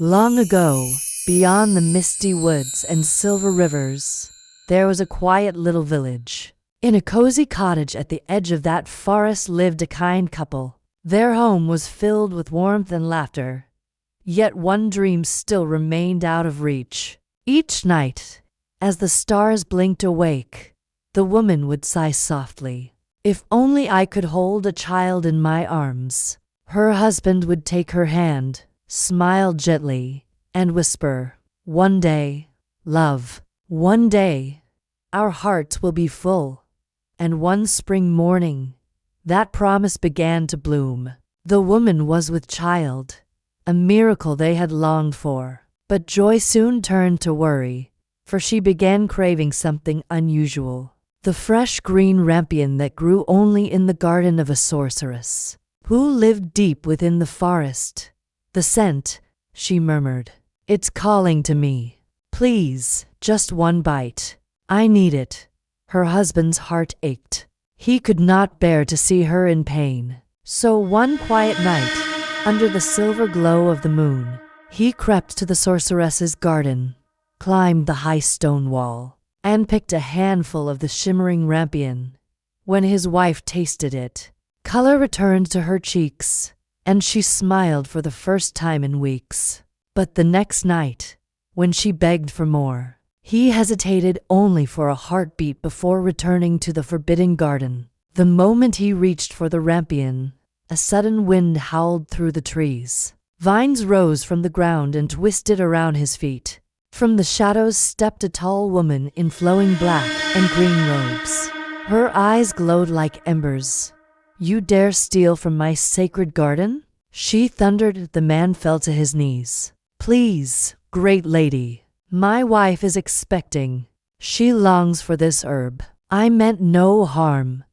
Long ago, beyond the misty woods and silver rivers, there was a quiet little village. In a cozy cottage at the edge of that forest lived a kind couple. Their home was filled with warmth and laughter, yet one dream still remained out of reach. Each night, as the stars blinked awake, the woman would sigh softly. "If only I could hold a child in my arms." Her husband would take her hand, smile gently, and whisper, "One day, love, one day, our hearts will be full." And one spring morning, that promise began to bloom. The woman was with child, a miracle they had longed for. But joy soon turned to worry, for she began craving something unusual. The fresh green rampion that grew only in the garden of a sorceress, who lived deep within the forest. "The scent," she murmured. "It's calling to me. Please, just one bite. I need it." Her husband's heart ached. He could not bear to see her in pain. So one quiet night, under the silver glow of the moon, he crept to the sorceress's garden, climbed the high stone wall, and picked a handful of the shimmering rampion. When his wife tasted it, color returned to her cheeks, and she smiled for the first time in weeks. But the next night, when she begged for more, he hesitated only for a heartbeat before returning to the forbidden garden. The moment he reached for the rampion, a sudden wind howled through the trees. Vines rose from the ground and twisted around his feet. From the shadows stepped a tall woman in flowing black and green robes. Her eyes glowed like embers. "You dare steal from my sacred garden?" she thundered. The man fell to his knees. "Please, great lady, my wife is expecting. She longs for this herb. I meant no harm."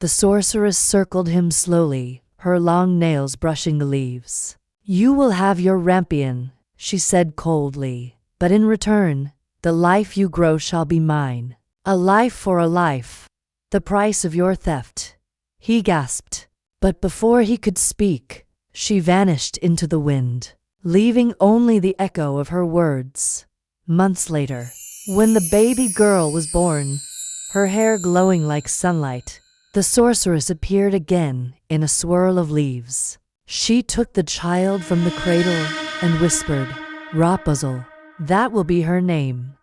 The sorceress circled him slowly, her long nails brushing the leaves. "You will have your rampion," she said coldly, "but in return, the life you grow shall be mine. A life for a life. The price of your theft." He gasped, but before he could speak, she vanished into the wind, leaving only the echo of her words. Months later, when the baby girl was born, her hair glowing like sunlight, the sorceress appeared again in a swirl of leaves. She took the child from the cradle and whispered, "Rapunzel, that will be her name."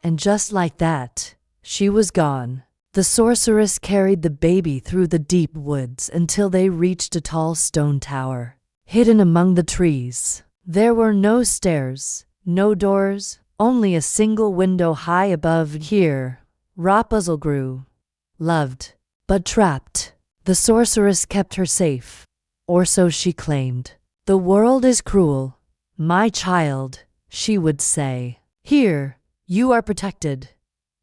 And just like that, she was gone. The sorceress carried the baby through the deep woods until they reached a tall stone tower, hidden among the trees. There were no stairs, no doors, only a single window high above. Here, Rapunzel grew, loved, but trapped. The sorceress kept her safe, or so she claimed. "The world is cruel, my child," she would say. "Here, you are protected."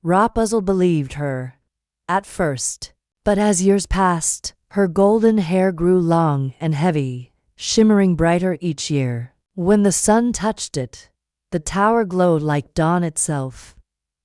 Rapunzel believed her at first, but as years passed, her golden hair grew long and heavy, shimmering brighter each year. When the sun touched it, the tower glowed like dawn itself.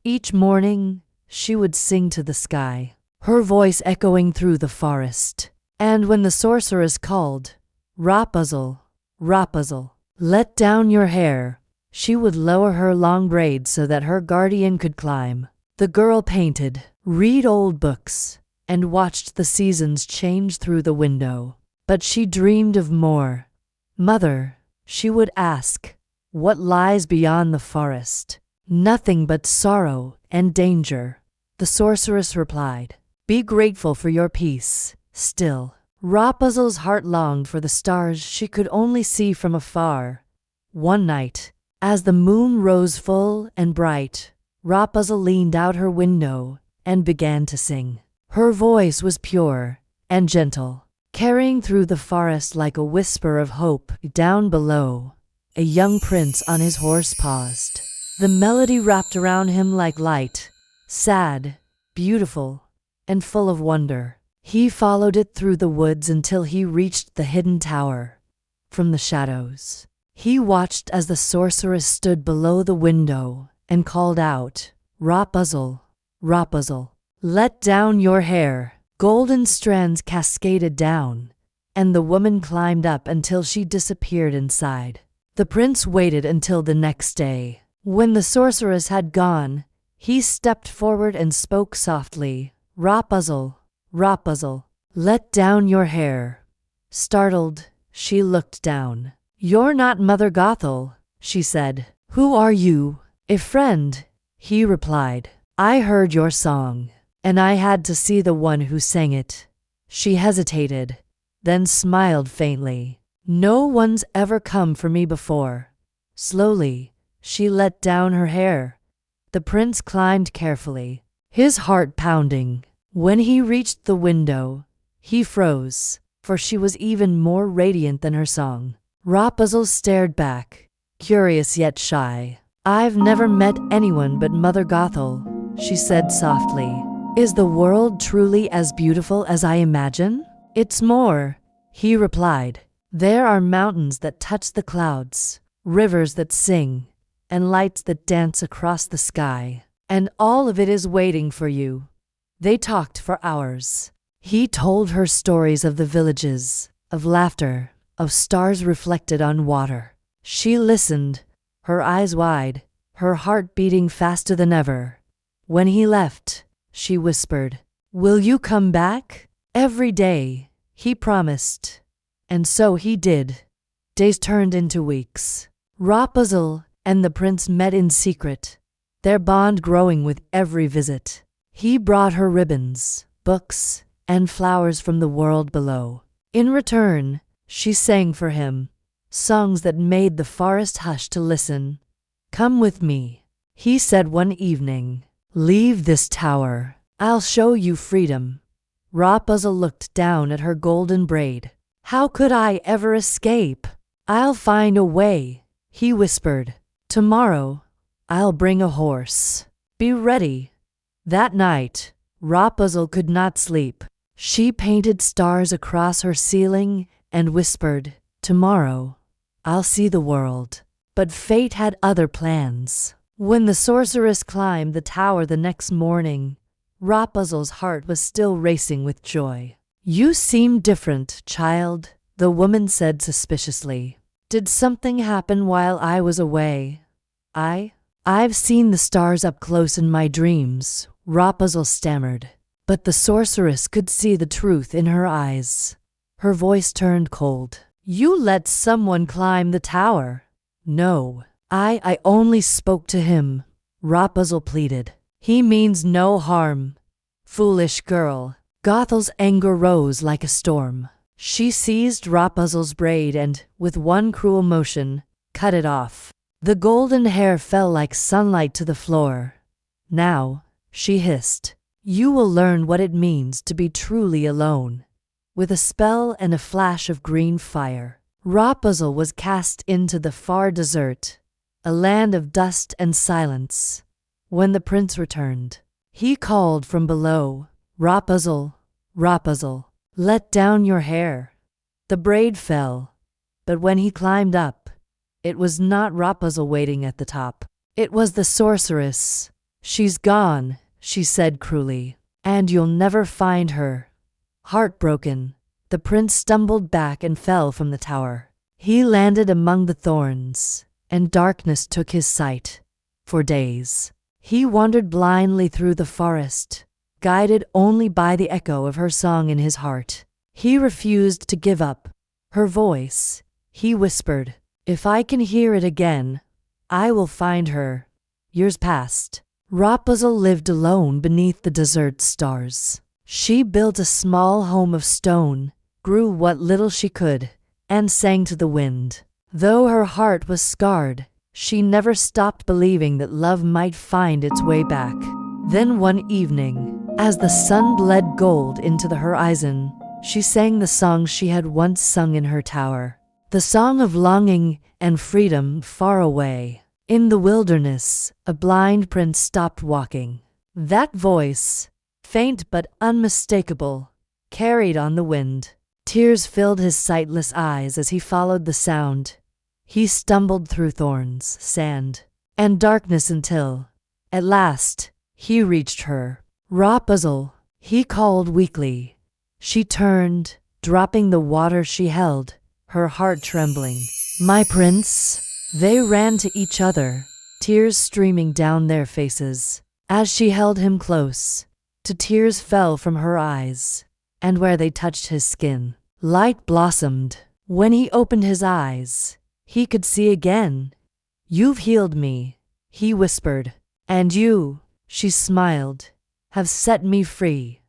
Each morning, she would sing to the sky, her voice echoing through the forest. And when the sorceress called, "Rapunzel, Rapunzel, let down your hair," she would lower her long braids so that her guardian could climb. The girl painted, read old books, and watched the seasons change through the window. But she dreamed of more. "Mother," she would ask, "what lies beyond the forest?" "Nothing but sorrow and danger," the sorceress replied. "Be grateful for your peace." Still, Rapunzel's heart longed for the stars she could only see from afar. One night, as the moon rose full and bright, Rapunzel leaned out her window and began to sing. Her voice was pure and gentle, carrying through the forest like a whisper of hope. Down below, a young prince on his horse paused. The melody wrapped around him like light, sad, beautiful, and full of wonder. He followed it through the woods until he reached the hidden tower. From the shadows, he watched as the sorceress stood below the window and called out, "Rapunzel, Rapunzel, let down your hair." Golden strands cascaded down, and the woman climbed up until she disappeared inside. The prince waited until the next day. When the sorceress had gone, he stepped forward and spoke softly. Rapunzel, Rapunzel, let down your hair. Startled, she looked down. You're not Mother Gothel, she said. Who are you? A friend, he replied. I heard your song, and I had to see the one who sang it. She hesitated, then smiled faintly. No one's ever come for me before. Slowly, she let down her hair. The prince climbed carefully, his heart pounding. When he reached the window, he froze, for she was even more radiant than her song. Rapunzel stared back, curious yet shy. I've never met anyone but Mother Gothel, she said softly. Is the world truly as beautiful as I imagine? It's more, he replied. There are mountains that touch the clouds, rivers that sing, and lights that dance across the sky. And all of it is waiting for you. They talked for hours. He told her stories of the villages, of laughter, of stars reflected on water. She listened, her eyes wide, her heart beating faster than ever. When he left, she whispered, Will you come back? Every day, he promised. And so he did. Days turned into weeks. Rapunzel and the prince met in secret, their bond growing with every visit. He brought her ribbons, books, and flowers from the world below. In return, she sang for him, songs that made the forest hush to listen. Come with me, he said one evening. Leave this tower. I'll show you freedom. Rapunzel looked down at her golden braid. How could I ever escape? I'll find a way, he whispered. Tomorrow, I'll bring a horse. Be ready. That night, Rapunzel could not sleep. She painted stars across her ceiling and whispered, Tomorrow, I'll see the world. But fate had other plans. When the sorceress climbed the tower the next morning, Rapunzel's heart was still racing with joy. You seem different, child, the woman said suspiciously. Did something happen while I was away? I've seen the stars up close in my dreams, Rapunzel stammered. But the sorceress could see the truth in her eyes. Her voice turned cold. You let someone climb the tower. No, I only spoke to him, Rapunzel pleaded. He means no harm. Foolish girl. Gothel's anger rose like a storm. She seized Rapunzel's braid and, with one cruel motion, cut it off. The golden hair fell like sunlight to the floor. Now, she hissed, you will learn what it means to be truly alone. With a spell and a flash of green fire, Rapunzel was cast into the far desert, a land of dust and silence. When the prince returned, he called from below, Rapunzel, Rapunzel, let down your hair. The braid fell, but when he climbed up, it was not Rapunzel waiting at the top. It was the sorceress. She's gone, she said cruelly, and you'll never find her. Heartbroken, the prince stumbled back and fell from the tower. He landed among the thorns, and darkness took his sight. For days, he wandered blindly through the forest, guided only by the echo of her song in his heart. He refused to give up. Her voice, he whispered, if I can hear it again, I will find her. Years passed. Rapunzel lived alone beneath the desert stars. She built a small home of stone, grew what little she could, and sang to the wind. Though her heart was scarred, she never stopped believing that love might find its way back. Then one evening, as the sun bled gold into the horizon, she sang the song she had once sung in her tower. The song of longing and freedom far away. In the wilderness, a blind prince stopped walking. That voice, faint but unmistakable, carried on the wind. Tears filled his sightless eyes as he followed the sound. He stumbled through thorns, sand, and darkness until, at last, he reached her. Rapunzel, he called weakly. She turned, dropping the water she held. her heart trembling. "My prince!" They ran to each other, tears streaming down their faces. As she held him close, tears fell from her eyes, and where they touched his skin, light blossomed. When he opened his eyes, he could see again. "You've healed me," he whispered. "And you," she smiled, "have set me free."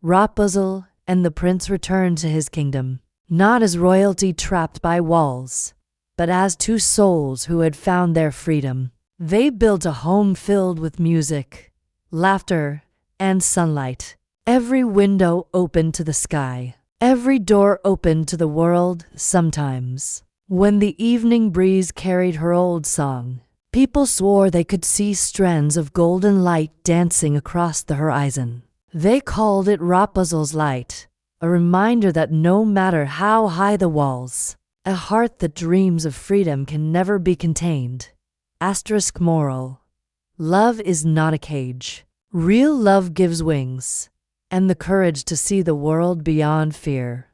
Rapunzel and the prince returned to his kingdom, not as royalty trapped by walls, but as two souls who had found their freedom. They built a home filled with music, laughter, and sunlight. Every window opened to the sky. Every door opened to the world. Sometimes, when the evening breeze carried her old song, people swore they could see strands of golden light dancing across the horizon. They called it Rapunzel's light, a reminder that no matter how high the walls, a heart that dreams of freedom can never be contained. Moral: love is not a cage. Real love gives wings and the courage to see the world beyond fear.